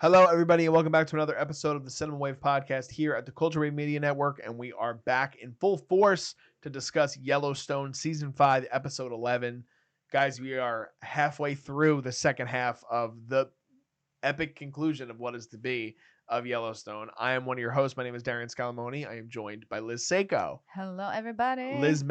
Hello, everybody, and welcome back to another episode of the Cinema Wave podcast here at the Culture Wave Media Network. And we are back in full force to discuss Yellowstone Season 5, Episode 11. Guys, we are halfway through the second half of the epic conclusion of what is to be of Yellowstone. I am one of your hosts. My name is Darian Scalamoni. I am joined by Liz Seiko. Hello, everybody. Liz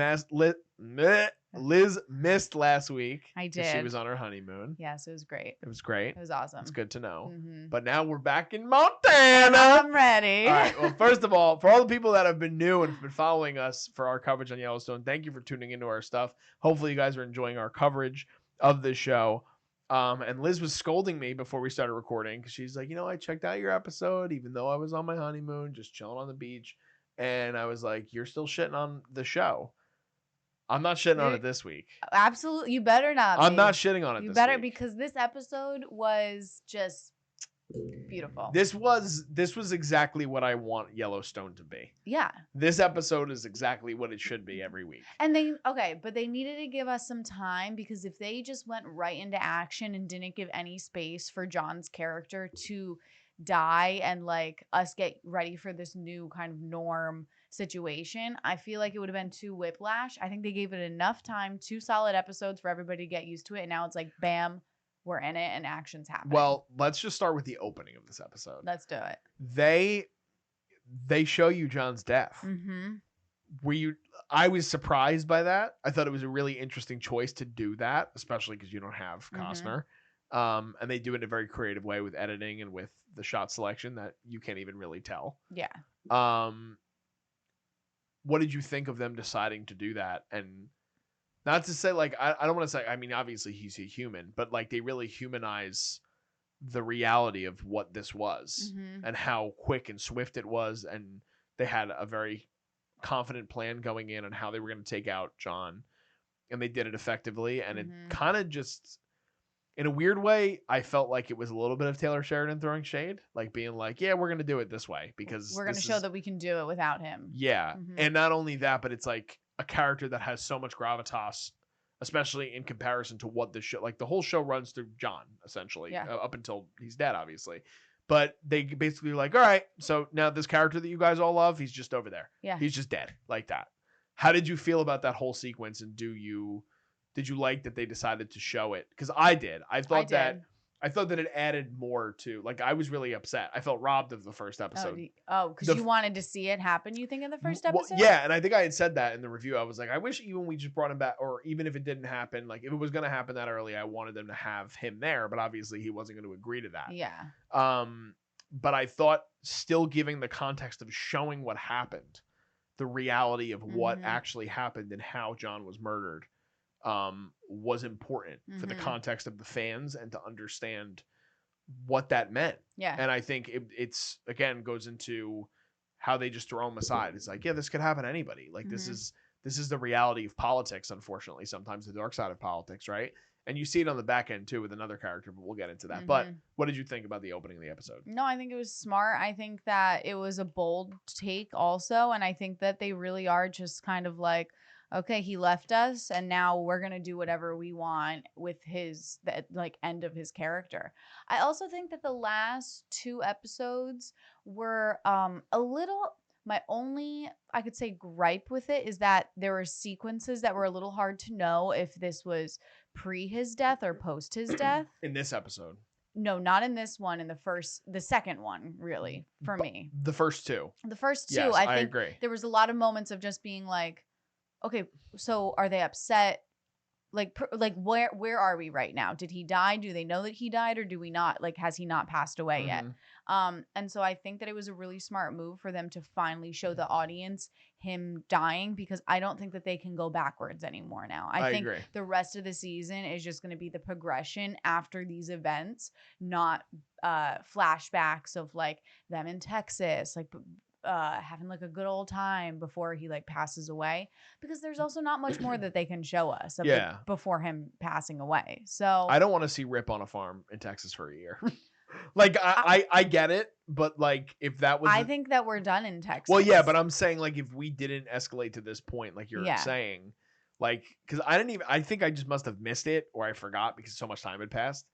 missed last week. I did. She was on her honeymoon. Yes, it was great. It was great. It was awesome. It's good to know. Mm-hmm. But now we're back in Montana. I'm ready. All right. Well, first of all, for all the people that have been new and been following us for our coverage on Yellowstone, thank you for tuning into our stuff. Hopefully, you guys are enjoying our coverage of the show. And Liz was scolding me before we started recording because she's like, I checked out your episode, even though I was on my honeymoon, just chilling on the beach. And I was like, you're still shitting on the show. I'm not shitting on it this week. Absolutely. You better not. I'm not shitting on it You this better, week. because this episode was just beautiful. This was exactly what I want Yellowstone to be. Yeah. This episode is exactly what it should be every week. And but they needed to give us some time, because if they just went right into action and didn't give any space for John's character to die and like us get ready for this new kind of norm situation, I feel like it would have been too whiplash. I think they gave it enough time, 2 solid episodes for everybody to get used to it, and now it's like bam, we're in it and action's happening. Well, let's just start with the opening of this episode. Let's do it. They show you John's death. Mm-hmm. I was surprised by that. I thought it was a really interesting choice to do that, especially because you don't have Costner. And they do it in a very creative way with editing and with the shot selection that you can't even really tell. Yeah. What did you think of them deciding to do that? And not to say, like, I don't want to say, I mean, obviously he's a human, but like they really humanize the reality of what this was and how quick and swift it was. And they had a very confident plan going in on how they were going to take out John, and they did it effectively. And it kind of just, in a weird way, I felt like it was a little bit of Taylor Sheridan throwing shade, like being like, yeah, we're going to do it this way because we're going to show that we can do it without him. Yeah. And not only that, but it's like a character that has so much gravitas, especially in comparison to what the show, like the whole show runs through John, essentially, up until he's dead, obviously. But they basically like, all right, so now this character that you guys all love, he's just over there. Yeah. He's just dead like that. How did you feel about that whole sequence? And did you like that they decided to show it? Because I did. I thought that it added more to, like, I was really upset. I felt robbed of the first episode. Because you wanted to see it happen, you think, in the first episode? Well, yeah, and I think I had said that in the review. I was like, I wish even we just brought him back, or even if it didn't happen, like if it was going to happen that early, I wanted them to have him there, but obviously he wasn't going to agree to that. Yeah. But I thought still giving the context of showing what happened, the reality of what actually happened and how John was murdered, was important for the context of the fans and to understand what that meant. Yeah. And I think it's again goes into how they just throw him aside. It's like, yeah, this could happen to anybody. Like this is the reality of politics, unfortunately, sometimes the dark side of politics, right? And you see it on the back end too with another character, but we'll get into that. But what did you think about the opening of the episode? No, I think it was smart. I think that it was a bold take also, and I think that they really are just kind of like, okay, he left us, and now we're going to do whatever we want with the end of his character. I also think that the last 2 episodes were a little, my only, I could say, gripe with it is that there were sequences that were a little hard to know if this was pre his death or post his death. In this episode. No, not in this one. In the second one, really, for me. The first 2. The first 2, yes, I think I agree. There was a lot of moments of just being like, okay, so are they upset? Like where are we right now? Did he die? Do they know that he died, or do we not? Like, has he not passed away yet? And so I think that it was a really smart move for them to finally show the audience him dying, because I don't think that they can go backwards anymore now. I think agree. The rest of the season is just going to be the progression after these events, not flashbacks of like them in Texas, like having like a good old time before he like passes away, because there's also not much more that they can show us before him passing away. So I don't want to see Rip on a farm in Texas for a year. Like I get it, but like if that was, I think that we're done in Texas. Well, yeah, but I'm saying like if we didn't escalate to this point, like you're saying, like, because I think I just must have missed it or I forgot because so much time had passed.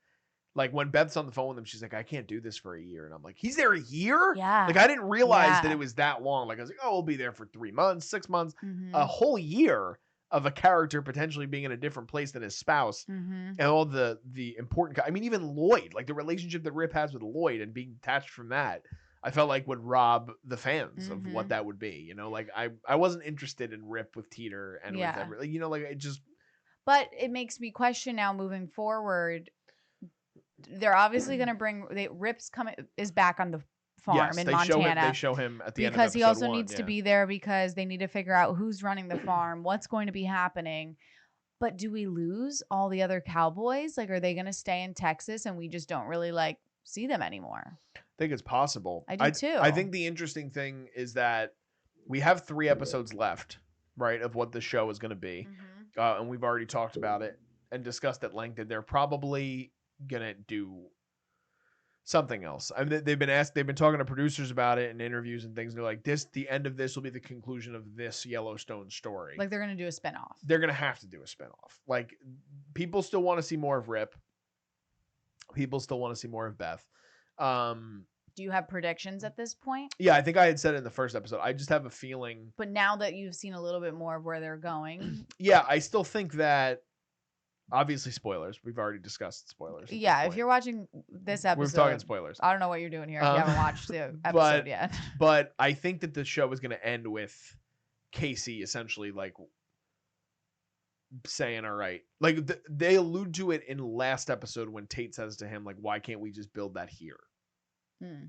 Like when Beth's on the phone with him, she's like, I can't do this for a year. And I'm like, he's there a year? Yeah. Like I didn't realize that Yeah. it was that long. Like I was like, oh, we'll be there for 3 months, 6 months, Mhm. a whole year of a character potentially being in a different place than his spouse. Mhm. And all the important, I mean, even Lloyd, like the relationship that Rip has with Lloyd and being detached from that, I felt like would rob the fans of what that would be. You know, like I wasn't interested in Rip with Teeter and with every, you know, like it just. But it makes me question now moving forward. They're obviously going to bring Rip's coming is back on the farm in Montana. They show him at the end of because he episode also 1, needs to be there because they need to figure out who's running the farm, what's going to be happening. But do we lose all the other cowboys? Like, are they going to stay in Texas and we just don't really like see them anymore? I think it's possible. I do too. I think the interesting thing is that we have 3 episodes left, right, of what the show is going to be. And we've already talked about it and discussed at length that they're probably gonna do something else. I mean, they've been talking to producers about it in interviews and things. And they're like, the end of this will be the conclusion of this Yellowstone story. Like they're gonna do a spinoff. They're gonna have to do a spinoff. Like people still want to see more of Rip. People still want to see more of Beth. Do you have predictions at this point? Yeah, I think I had said it in the first episode. I just have a feeling. But now that you've seen a little bit more of where they're going. Yeah, I still think that. Obviously, spoilers. We've already discussed spoilers. Yeah, if you're watching this episode, we're talking spoilers. I don't know what you're doing here if you haven't watched the episode yet. But I think that the show is going to end with Casey essentially like saying, "All right," like they allude to it in last episode when Tate says to him, "Like, why can't we just build that here?"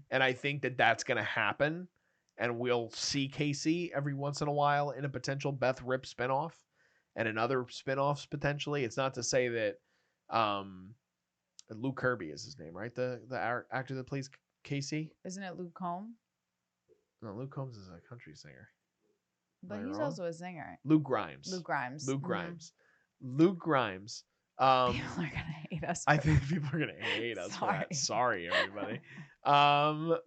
And I think that that's going to happen, and we'll see Casey every once in a while in a potential Beth Rip spinoff. And in other spinoffs potentially. It's not to say that Luke Kirby is his name, right? The actor that plays Casey. Isn't it Luke Combs? No, Luke Combs is a country singer. But he's also a singer. Luke Grimes. Luke Grimes. Luke Grimes. Luke Grimes. People are gonna hate us. I think people are gonna hate us for that. Sorry, everybody.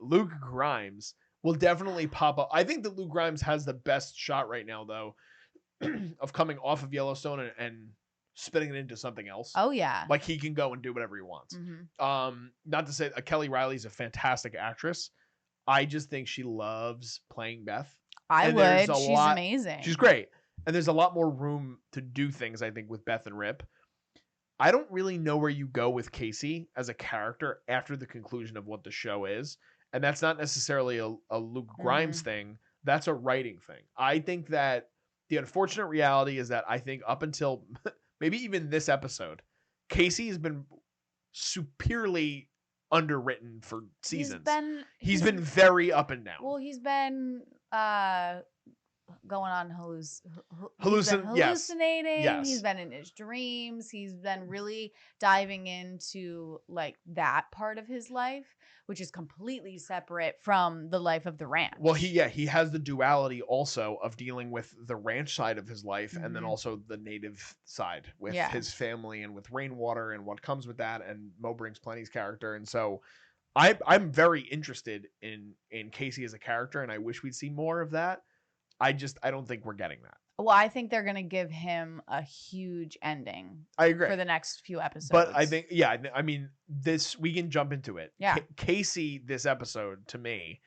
Luke Grimes will definitely pop up. I think that Luke Grimes has the best shot right now, though. Of coming off of Yellowstone and spitting it into something else. Oh yeah, like he can go and do whatever he wants. Not to say Kelly Riley's a fantastic actress. I just think she loves playing Beth. She's amazing. She's great, and there's a lot more room to do things. I think with Beth and Rip. I don't really know where you go with Casey as a character after the conclusion of what the show is, and that's not necessarily a Luke Grimes thing. That's a writing thing. I think that. The unfortunate reality is that I think up until maybe even this episode, Casey has been superiorly underwritten for seasons. He's been very up and down. Well, he's been going on hallucinating. Yes. He's been in his dreams. He's been really diving into like that part of his life, which is completely separate from the life of the ranch. Well, he has the duality also of dealing with the ranch side of his life and then also the native side with his family and with Rainwater and what comes with that and Mo Brings Plenty's character. And so I'm very interested in Casey as a character, and I wish we'd see more of that. I don't think we're getting that. Well, I think they're going to give him a huge ending. I agree. For the next few episodes. But I think, I mean, we can jump into it. Yeah. Casey, this episode, to me,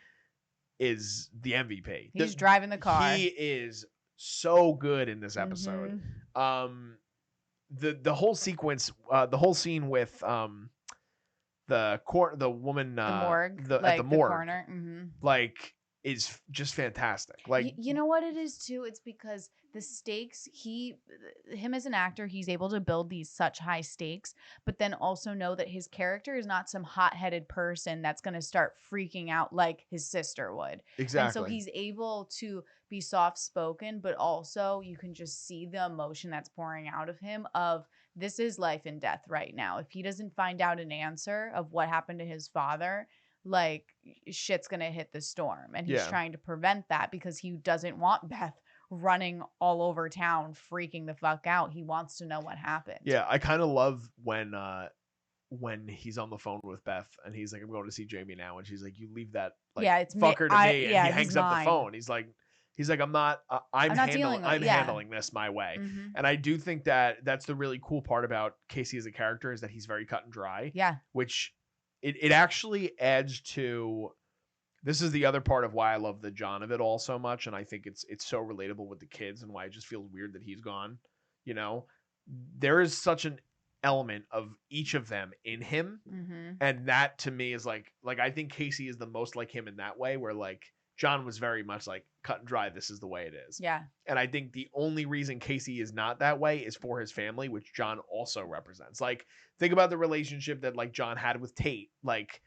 is the MVP. He's driving the car. He is so good in this episode. The whole sequence, the whole scene with the woman the morgue, at the morgue, corner. like is just fantastic. Like you know what it is too? It's because the stakes, him as an actor, he's able to build these such high stakes, but then also know that his character is not some hot-headed person that's going to start freaking out like his sister would. Exactly. And so he's able to be soft-spoken, but also you can just see the emotion that's pouring out of him of this is life and death right now. If he doesn't find out an answer of what happened to his father, like shit's gonna hit the storm, and he's trying to prevent that because he doesn't want Beth running all over town freaking the fuck out. He wants to know what happened. Yeah, I kind of love when he's on the phone with Beth and he's like, I'm going to see Jamie now, and she's like, you leave that fucker to me, and he hangs up the phone. He's like, He's like, I'm not I'm not dealing with I'm yeah. handling this my way. Mm-hmm. And I do think that that's the really cool part about Casey as a character, is that he's very cut and dry, Yeah. which it actually adds to. This is the other part of why I love the John of it all so much, and I think it's so relatable with the kids, and why it just feels weird that he's gone. You know, there is such an element of each of them in him, Mm-hmm. and that to me is like I think Casey is the most like him in that way, where like John was very much like cut and dry, this is the way it is. Yeah. And I think the only reason Casey is not that way is for his family, which John also represents. Like, think about the relationship that like John had with Tate. Like,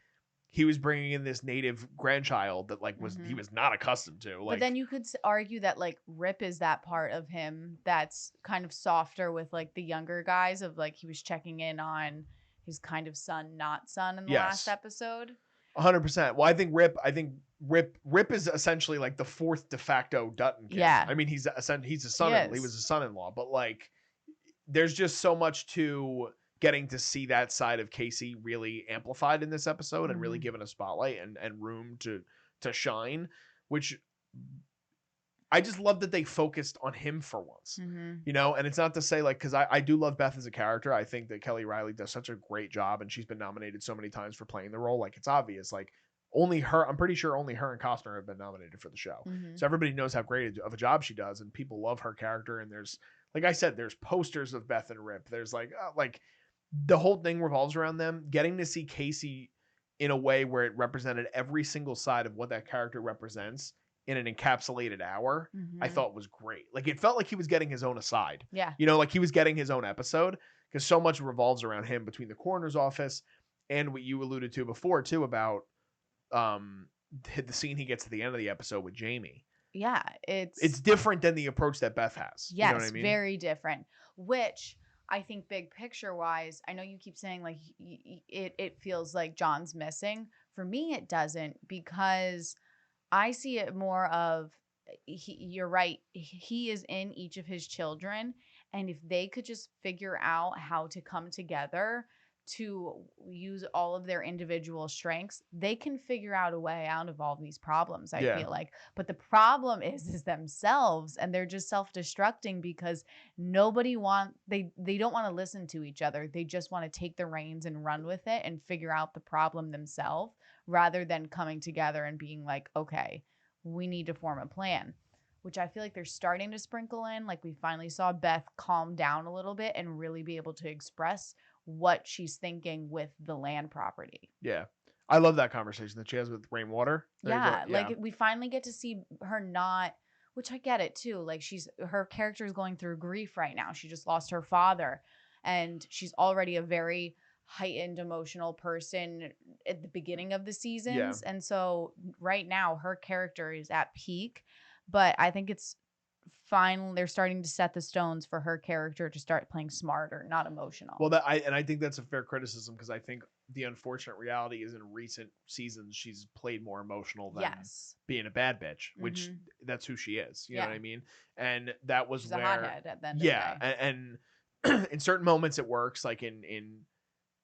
he was bringing in this native grandchild that like was he was not accustomed to. Like, but then you could argue that like Rip is that part of him that's kind of softer with like the younger guys, of like he was checking in on his kind of son, not son in the last episode. 100%. Well, I think Rip is essentially like the fourth de facto Dutton kid. Yeah. I mean, he's a son. He was a son-in-law, but like, there's just so much to getting to see that side of Casey really amplified in this episode, and really given a spotlight and room to shine, which I just love that they focused on him for once, you know. And it's not to say like, because I do love Beth as a character. I think that Kelly Riley does such a great job, and she's been nominated so many times for playing the role. Like, it's obvious, like only her, I'm pretty sure only her and Costner have been nominated for the show. So everybody knows how great of a job she does, and people love her character. And there's, like I said, there's posters of Beth and Rip. There's like the whole thing revolves around them. Getting to see Casey in a way where it represented every single side of what that character represents in an encapsulated hour, I thought was great. Like, it felt like he was getting his own aside. Yeah. You know, like he was getting his own episode, because so much revolves around him between the coroner's office and what you alluded to before too about the scene he gets at the end of the episode with Jamie. Yeah, it's different than the approach that Beth has. Yes, you know what I mean? Very different. Which I think big picture wise, I know you keep saying like it feels like John's missing. For me, it doesn't, because I see it more of you're right. He is in each of his children, and if they could just figure out how to come together to use all of their individual strengths, they can figure out a way out of all these problems, I feel like. But the problem is themselves, and they're just self-destructing because they don't want to listen to each other. They just want to take the reins and run with it and figure out the problem themselves, rather than coming together and being like, okay, we need to form a plan, which I feel like they're starting to sprinkle in. Like, we finally saw Beth calm down a little bit and really be able to express what she's thinking with the land property. Yeah. I love that conversation that she has with Rainwater. Like we finally get to see her not, which I get it too. Like, her character is going through grief right now. She just lost her father, and she's already a very heightened emotional person at the beginning of the seasons. And so right now her character is at peak, but I think it's fine. They're starting to set the stones for her character to start playing smarter, not emotional. Well, I think that's a fair criticism, because I think the unfortunate reality is in recent seasons she's played more emotional than being a bad bitch, which that's who she is. You know what I mean? And that was she's where a hothead at the end of the day. And in certain moments it works. Like in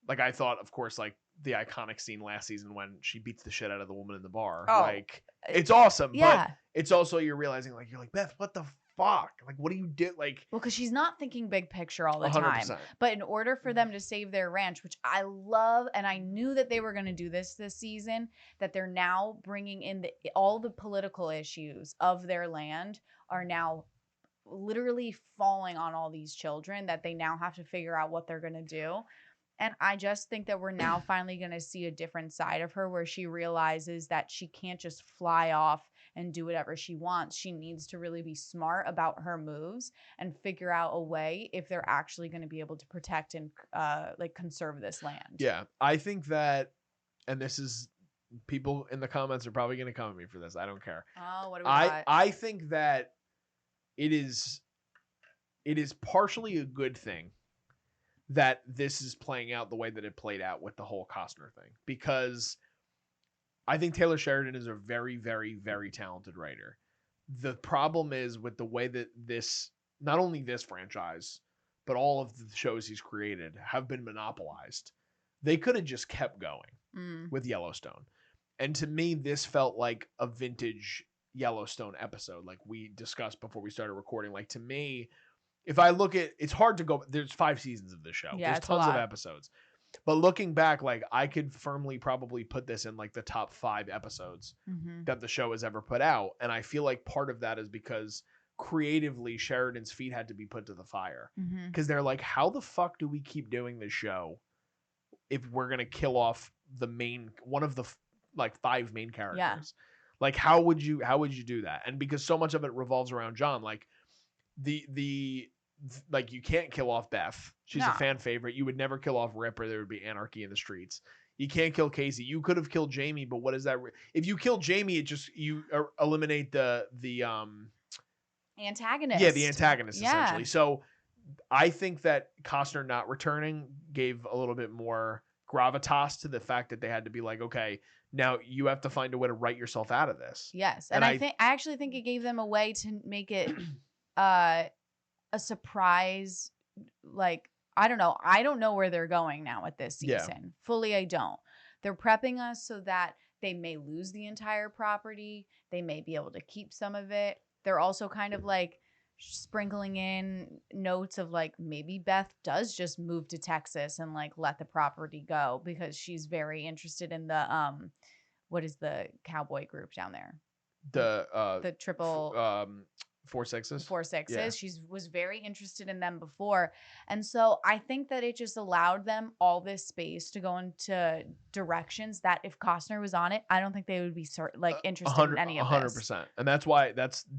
like, I thought, of course, like the iconic scene last season when she beats the shit out of the woman in the bar. Like, it's awesome. But it's also, you're realizing, like, you're like, Beth, what the fuck? Like, what do you do? Like, well, because she's not thinking big picture all the 100%. time. But in order for them to save their ranch, which I love, and I knew that they were going to do this season, that they're now bringing in all the political issues of their land are now literally falling on all these children, that they now have to figure out what they're going to do. And I just think that we're now finally going to see a different side of her, where she realizes that she can't just fly off and do whatever she wants. She needs to really be smart about her moves and figure out a way if they're actually going to be able to protect and like conserve this land. Yeah, I think that, and this is, people in the comments are probably going to come at me for this. I don't care. Oh, what do we got? I think that it is partially a good thing that this is playing out the way that it played out with the whole Costner thing, because I think Taylor Sheridan is a very, very, very talented writer. The problem is with the way that not only this franchise, but all of the shows he's created have been monopolized. They could have just kept going with Yellowstone. And to me, this felt like a vintage Yellowstone episode, like we discussed before we started recording. Like to me, if I look at, it's hard to go. There's 5 seasons of this show. Yeah, There's it's a tons of lot. episodes. But looking back, like I could firmly probably put this in like the top 5 episodes Mm-hmm. that the show has ever put out. And I feel like part of that is because creatively Sheridan's feet had to be put to the fire. Mm-hmm. Because they're like, how the fuck do we keep doing this show if we're gonna kill off one of the like 5 main characters? Yeah. Like how would you do that? And because so much of it revolves around John, like the like you can't kill off Beth. She's a No. fan favorite. You would never kill off Rip, or there would be anarchy in the streets. You can't kill Casey. You could have killed Jamie, but what is that? If you kill Jamie, it just you eliminate the Antagonist. yeah, the antagonist Yeah. essentially. So I think that Costner not returning gave a little bit more gravitas to the fact that they had to be like, okay, now you have to find a way to write yourself out of this. Yes, And and I actually think it gave them a way to make it a surprise. Like I don't know where they're going now with this Yeah. season. Fully, I don't. They're prepping us so that they may lose the entire property. They may be able to keep some of it. They're also kind of like sprinkling in notes of like maybe Beth does just move to Texas and like let the property go because she's very interested in the what is the cowboy group down there? The triple 4 6s. 4 6s. Yeah. She was very interested in them before. And so I think that it just allowed them all this space to go into directions that if Costner was on it, I don't think they would be interested in any of this. 100%. And that's why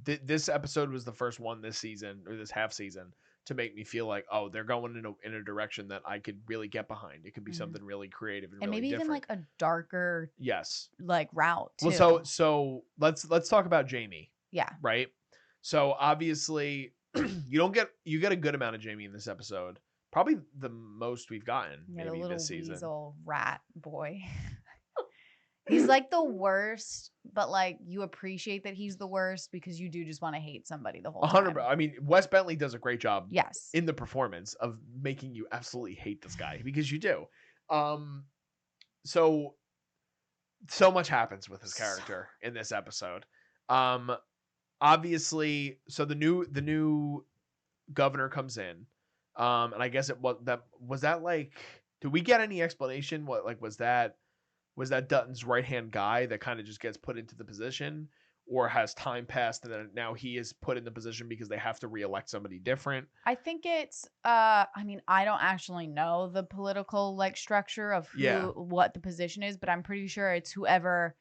this episode was the first one this season or this half season to make me feel like, oh, they're going in a direction that I could really get behind. It could be something really creative and really maybe different. even like a darker yes like route too. Well, so let's talk about Jamie. Yeah. Right. So obviously you get a good amount of Jamie in this episode. Probably the most we've gotten maybe the little this season. Weasel rat boy. He's like the worst, but like you appreciate that he's the worst because you do just want to hate somebody the whole time. 100. I mean, Wes Bentley does a great job. Yes. In the performance of making you absolutely hate this guy because you do. So much happens with his character in this episode. Obviously, so the new governor comes in. And I guess was that like, did we get any explanation? What like was that Dutton's right-hand guy that kind of just gets put into the position, or has time passed and then now he is put in the position because they have to reelect somebody different? I think it's I mean, I don't actually know the political like structure of what the position is, but I'm pretty sure it's whoever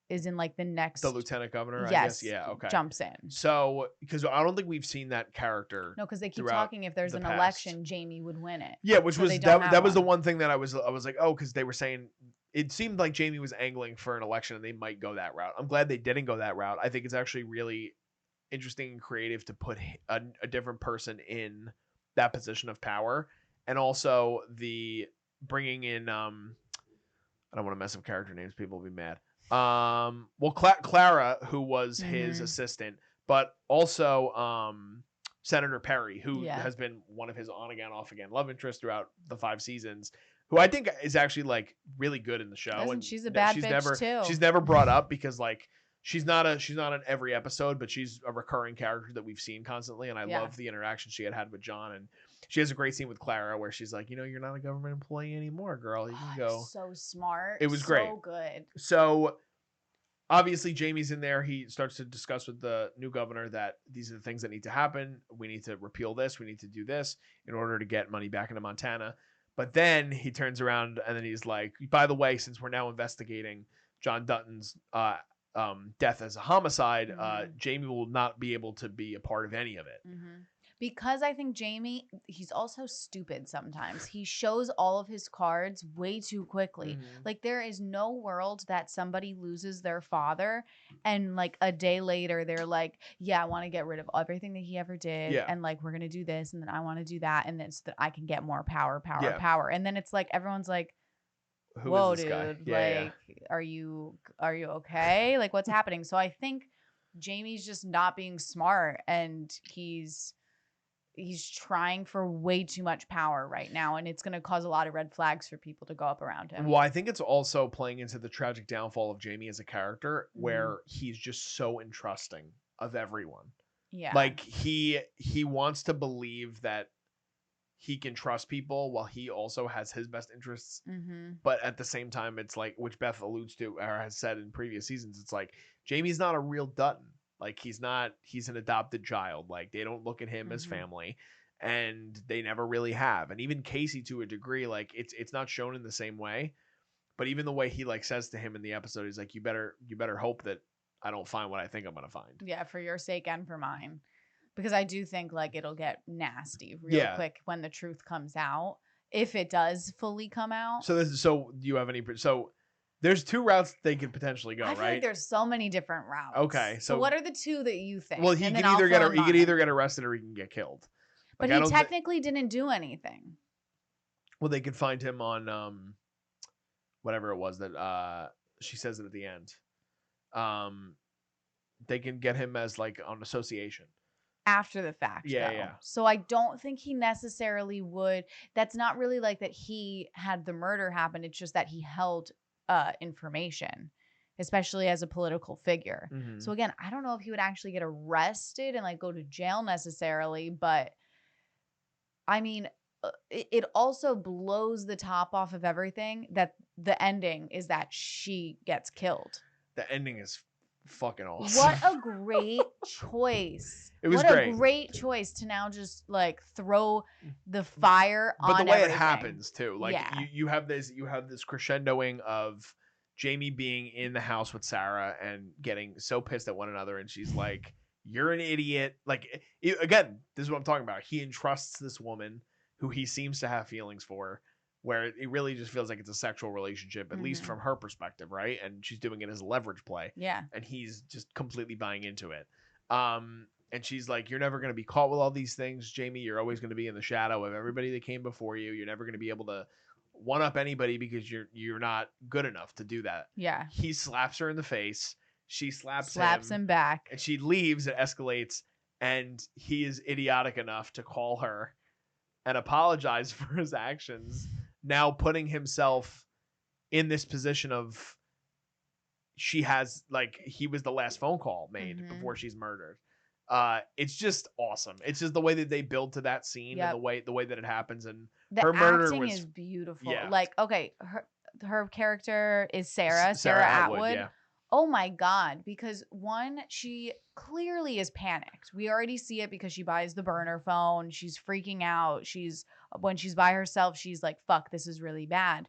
is in like the lieutenant governor. Yes, I guess. Yeah. Okay. Jumps in. So because I don't think we've seen that character. No, because they keep talking. If there's an election, Jamie would win it. Yeah, which was that was the one thing that I was like, oh, because they were saying it seemed like Jamie was angling for an election and they might go that route. I'm glad they didn't go that route. I think it's actually really interesting and creative to put a different person in that position of power, and also the bringing in I don't want to mess up character names. People will be mad. Well, Clara, who was his assistant, but also Senator Perry, who has been one of his on again, off again love interest throughout the 5 seasons, who I think is actually like really good in the show. And she's a bad bitch too. She's never brought up because like she's not on every episode, but she's a recurring character that we've seen constantly, and I love the interaction she had with John. And she has a great scene with Clara where she's like, you're not a government employee anymore, girl. You can go. So smart. It was great. So good. So obviously Jamie's in there. He starts to discuss with the new governor that these are the things that need to happen. We need to repeal this. We need to do this in order to get money back into Montana. But then he turns around and then he's like, by the way, since we're now investigating John Dutton's death as a homicide, Jamie will not be able to be a part of any of it. Because I think Jamie, he's also stupid sometimes. He shows all of his cards way too quickly. Like there is no world that somebody loses their father and like a day later they're like, yeah, I want to get rid of everything that he ever did. And like, we're going to do this. And then I want to do that. And then so that I can get more power. And then it's like, everyone's like, whoa, dude, like, are you okay? Like what's happening? So I think Jamie's just not being smart, and he's he's trying for way too much power right now, and it's going to cause a lot of red flags for people to go up around him. Well, I think it's also playing into the tragic downfall of Jamie as a character, Mhm. where he's just so entrusting of everyone. Yeah. Like he wants to believe that he can trust people while he also has his best interests. Mm-hmm. But at the same time, it's like, which Beth alludes to or has said in previous seasons, it's like Jamie's not a real Dutton. Like he's an adopted child. Like they don't look at him as Mhm. family, and they never really have. And even Casey, to a degree, like it's not shown in the same way. But even the way he like says to him in the episode, he's like, you better hope that I don't find what I think I'm gonna find. Yeah, for your sake and for mine. Because I do think like it'll get nasty real Yeah. quick when the truth comes out. If it does fully come out. So do you have any? So there's two routes they could potentially go, I feel right? like there's so many different routes. Okay, So so what are the two that you think? Well, he And can then I'll either fill in he can mine. either get arrested or he can get killed. But Like, I he don't technically didn't do anything. Well, they could find him on whatever it was that she says it at the end. They can get him as like on association. After the fact, Yeah, though. yeah. So I don't think he necessarily would. That's not really like that he had the murder happen. It's just that he held information, especially as a political figure. Mm-hmm. So again, I don't know if he would actually get arrested and like go to jail necessarily, but I mean, it also blows the top off of everything that the ending is that she gets killed. The ending is fucking awesome. What a great choice. It was what great. a great choice to now just like throw the fire on But the way everything. it happens too, like Yeah. you have this crescendoing of Jamie being in the house with Sarah and getting so pissed at one another, and she's like, "You're an idiot." Like again, this is what I'm talking about. He entrusts this woman who he seems to have feelings for, where it really just feels like it's a sexual relationship, at least Mhm. from her perspective, right? And she's doing it as a leverage play. Yeah. And he's just completely buying into it. And she's like, "You're never going to be caught with all these things, Jamie. You're always going to be in the shadow of everybody that came before you. You're never going to be able to one up anybody because you're not good enough to do that." Yeah. He slaps her in the face. She slaps him back. and she leaves. It escalates, and he is idiotic enough to call her and apologize for his actions. Now putting himself in this position of he was the last phone call made Mhm. before she's murdered. It's just awesome. It's just the way that they build to that scene Yep. and the way that it happens, and The her murder acting was is beautiful. yeah. Like, okay, her character is Sarah Atwood. Yeah. Oh my God. Because one, she clearly is panicked. We already see it because she buys the burner phone. She's freaking out. When she's by herself, she's like, fuck, this is really bad.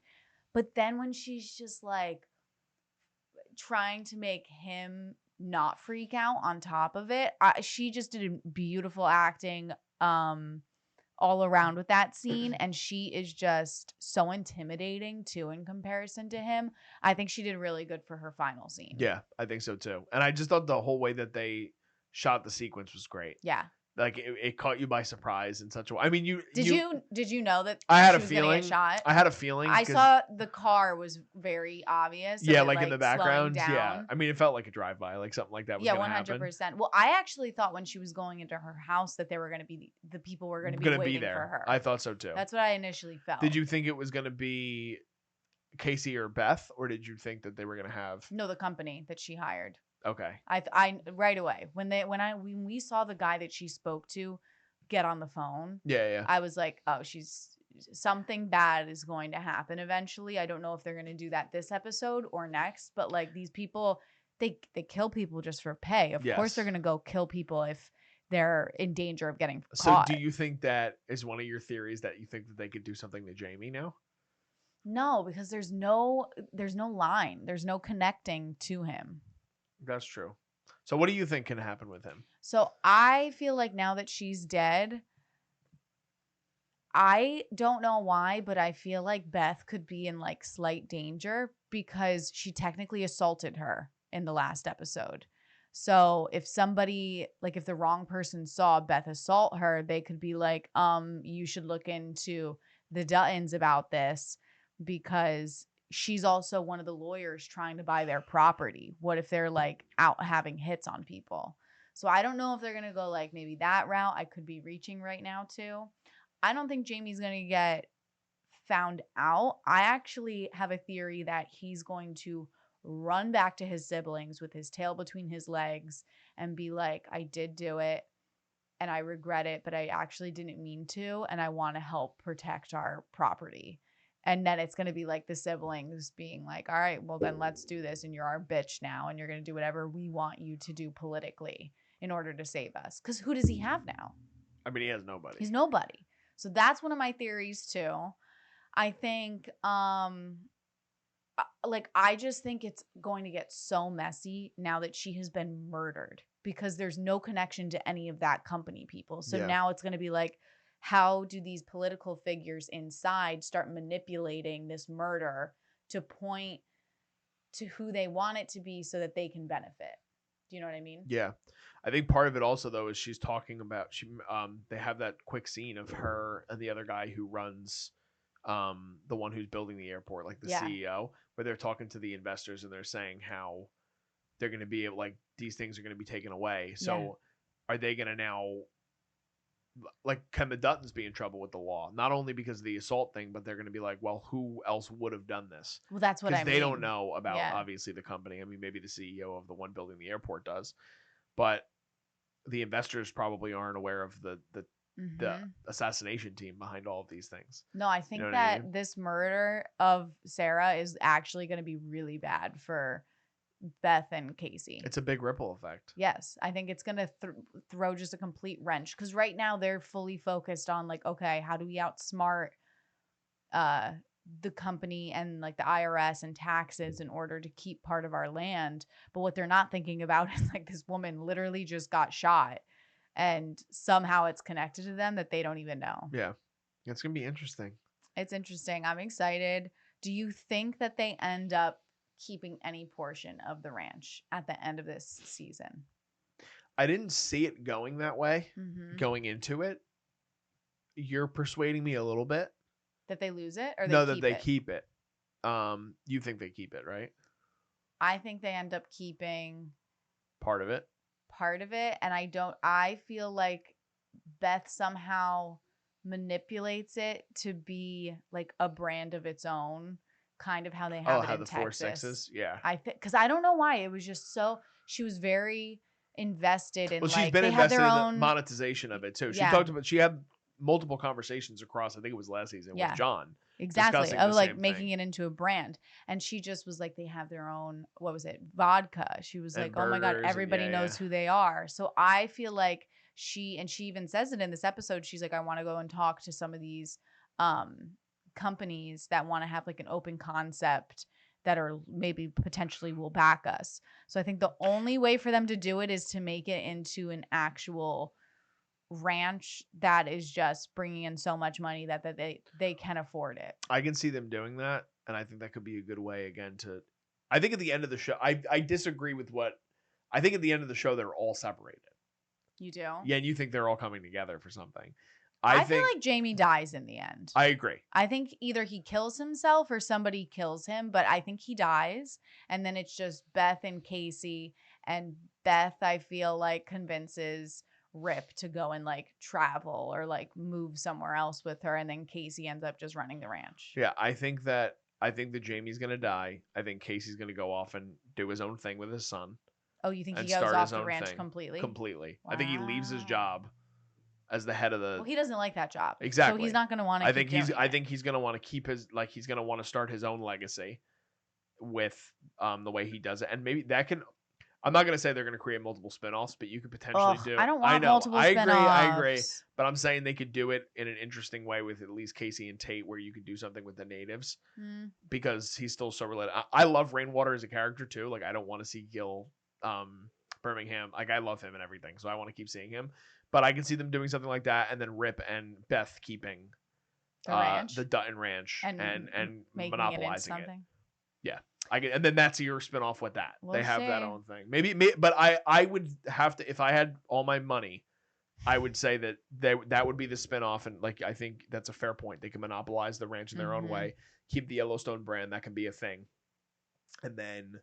But then when she's just like trying to make him not freak out on top of it, she just did a beautiful acting all around with that scene, and she is just so intimidating too in comparison to him. I think she did really good for her final scene. Yeah, I think so too. And I just thought the whole way that they shot the sequence was great. Yeah. Like it caught you by surprise in such a way. I mean, Did you know that I had she a was gonna feeling. get shot? I had a feeling. I saw the car was very obvious. Yeah, of it, like in the background. slowing Yeah, down. I mean, it felt like a drive-by, like something like that was Yeah, gonna happen. 100%. Well, I actually thought when she was going into her house that they were going to be the people were going to be waiting there for her. I thought so too. That's what I initially felt. Did you think it was going to be Casey or Beth, or did you think that they were going to have? No, the company that she hired. Okay. I right away when we saw the guy that she spoke to get on the phone. Yeah. I was like, oh, something bad is going to happen eventually. I don't know if they're going to do that this episode or next, but like these people, they kill people just for pay. Of course, they're going to go kill people if they're in danger of getting caught. So, do you think that is one of your theories that you think that they could do something to Jamie now? No, because there's no line. There's no connecting to him. That's true. So what do you think can happen with him? So I feel like now that she's dead, I don't know why, but I feel like Beth could be in like slight danger because she technically assaulted her in the last episode. So if somebody, like if the wrong person saw Beth assault her, they could be like, you should look into the Duttons about this because she's also one of the lawyers trying to buy their property. What if they're like out having hits on people? So I don't know if they're going to go like maybe that route. I could be reaching right now too. I don't think Jamie's going to get found out. I actually have a theory that he's going to run back to his siblings with his tail between his legs and be like, I did do it and I regret it, but I actually didn't mean to. And I want to help protect our property. And then it's going to be like the siblings being like, all right, well, then let's do this. And you're our bitch now. And you're going to do whatever we want you to do politically in order to save us. Because who does he have now? I mean, he has nobody. He's nobody. So that's one of my theories too. I think like I just think it's going to get so messy now that she has been murdered because there's no connection to any of that company people. So now it's going to be like, how do these political figures inside start manipulating this murder to point to who they want it to be so that they can benefit? Do you know what I mean? Yeah. I think part of it also though is she's talking about they have that quick scene of her and the other guy who runs the one who's building the airport, like the CEO, where they're talking to the investors and they're saying how they're going to be like these things are going to be taken away. So are they going to now, like, can the Duttons be in trouble with the law? Not only because of the assault thing, but they're going to be like, well, who else would have done this? Well, that's what I mean. Because they don't know about obviously the company. I mean, maybe the CEO of the one building the airport does, but the investors probably aren't aware of the assassination team behind all of these things. No, I think that this murder of Sarah is actually going to be really bad for Beth and Casey. It's a big ripple effect. Yes, I think it's going to throw just a complete wrench because right now they're fully focused on like, okay, how do we outsmart the company and like the IRS and taxes in order to keep part of our land. But what they're not thinking about is like this woman literally just got shot and somehow it's connected to them that they don't even know. Yeah. It's going to be interesting. It's interesting. I'm excited. Do you think that they end up keeping any portion of the ranch at the end of this season? I didn't see it going that way going into it. You're persuading me a little bit. That they lose it or they keep it. You think they keep it, right? I think they end up keeping part of it. And I feel like Beth somehow manipulates it to be like a brand of its own, kind of how they have it in the Texas. 4-6s, yeah. Because I don't know why it was just so. She was very invested in. Well, she's been invested in the monetization of it too. She talked about. She had multiple conversations across. I think it was last season with John. Exactly. Of like making it into a brand. And she just was like, they have their own, what was it? Vodka. She was like, oh my God, everybody knows who they are. So I feel like she even says it in this episode. She's like, I want to go and talk to some of these companies that want to have like an open concept that are maybe potentially will back us. So I think the only way for them to do it is to make it into an actual ranch that is just bringing in so much money that they can afford it. I can see them doing that, and I think that could be a good way again to. I think at the end of the show, I disagree with what. I think at the end of the show they're all separated. You do? Yeah, and you think they're all coming together for something. I feel like Jamie dies in the end. I agree. I think either he kills himself or somebody kills him, but I think he dies, and then it's just Beth and Casey, and Beth I feel like convinces Rip to go and like travel or like move somewhere else with her, and then Casey ends up just running the ranch. Yeah, I think that Jamie's gonna die. I think Casey's gonna go off and do his own thing with his son. Oh, you think he goes off the ranch completely? Completely. Wow. I think he leaves his job as the head of the. Well, he doesn't like that job. Exactly. So he's not gonna want to. I think he's gonna want to keep his he's gonna want to start his own legacy with the way he does it, and maybe that can. I'm not going to say they're going to create multiple spinoffs, but you could potentially do. I don't want multiple spinoffs. I agree. But I'm saying they could do it in an interesting way with at least Casey and Tate, where you could do something with the natives because he's still so related. I love Rainwater as a character too. Like I don't want to see Gil Birmingham. Like I love him and everything, so I want to keep seeing him. But I can see them doing something like that, and then Rip and Beth keeping the Dutton Ranch and monopolizing it. Yeah. And then that's your spinoff with that. They have that own thing. Maybe, but I would have to, if I had all my money, I would say that that would be the spinoff. And like, I think that's a fair point. They can monopolize the ranch in their own way, keep the Yellowstone brand. That can be a thing. And then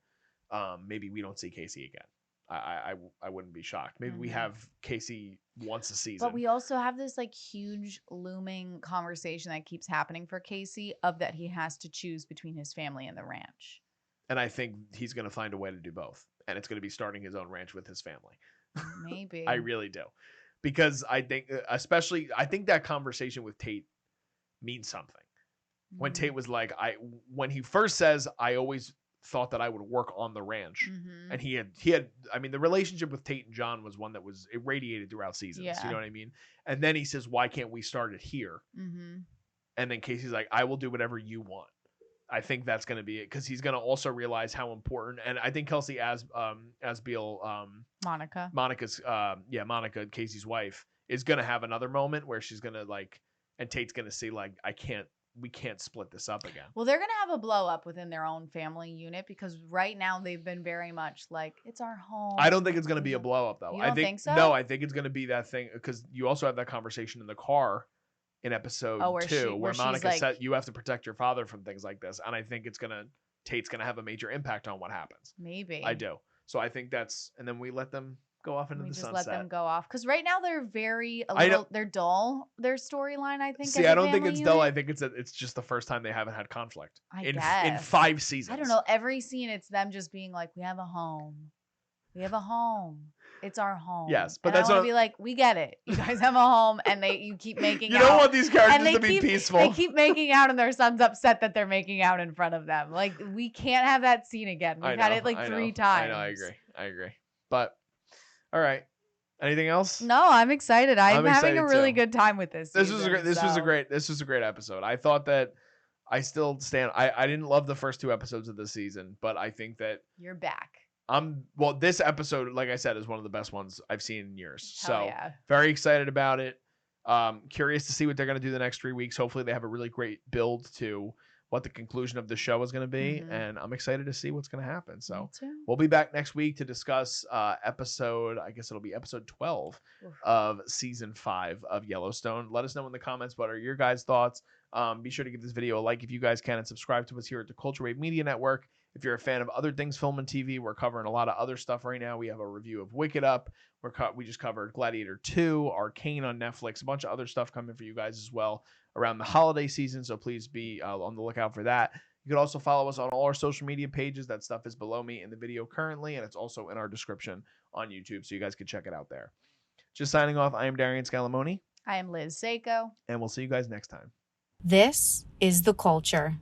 maybe we don't see Casey again. I wouldn't be shocked. Maybe we have Casey once a season. But we also have this like huge looming conversation that keeps happening for Casey of that he has to choose between his family and the ranch. And I think he's going to find a way to do both. And it's going to be starting his own ranch with his family. Maybe. I really do. Because I think, especially, I think that conversation with Tate means something. When Tate was like, when he first says, I always thought that I would work on the ranch. And he had, I mean, the relationship with Tate and John was one that was irradiated throughout seasons. Yeah. You know what I mean? And then he says, why can't we start it here? And then Casey's like, I will do whatever you want. I think that's going to be it, because he's going to also realize how important, and I think Kelsey Asbeal, Monica, Casey's wife, is going to have another moment where she's going to like, and Tate's going to see like, we can't split this up again. Well, they're going to have a blow up within their own family unit, because right now they've been very much like, it's our home. I don't think it's going to be a blow up though. You don't think so? No, I think it's going to be that thing, because you also have that conversation in the car in episode 2 where Monica like, said you have to protect your father from things like this, and I think Tate's gonna have a major impact on what happens. Maybe I do. So I think that's, and then we let them go off into the sunset. Let them go off, because right now they're they're dull. Their storyline, I think. See, I don't think it's dull. I think it's just the first time they haven't had conflict in 5 seasons. I don't know. Every scene, it's them just being like, "We have a home. We have a home. It's our home." Yes, but and that's I want to be like, we get it. You guys have a home, and you keep making. You don't want these characters to be peaceful. They keep making out, and their son's upset that they're making out in front of them. Like, we can't have that scene again. We've had it like 3 times. I know. I agree. But all right. Anything else? No, I'm excited. I'm having a really good time with this. This was a great episode. I thought that I still stand. I didn't love the first 2 episodes of the season, but I think that you're back. This episode, like I said, is one of the best ones I've seen in years. Hell yeah. Very excited about it. Curious to see what they're going to do the next 3 weeks. Hopefully they have a really great build to what the conclusion of the show is going to be. And I'm excited to see what's going to happen. So we'll be back next week to discuss episode 12 of season 5 of Yellowstone. Let us know in the comments what are your guys' thoughts. Be sure to give this video a like if you guys can, and subscribe to us here at the Culture Wave Media Network. If you're a fan of other things film and TV, we're covering a lot of other stuff right now. We have a review of Wicked up. We just covered Gladiator 2, Arcane on Netflix, a bunch of other stuff coming for you guys as well around the holiday season. So please be on the lookout for that. You can also follow us on all our social media pages. That stuff is below me in the video currently, and it's also in our description on YouTube, so you guys can check it out there. Just signing off, I am Darian Scalamoni. I am Liz Seiko. And we'll see you guys next time. This is The Culture.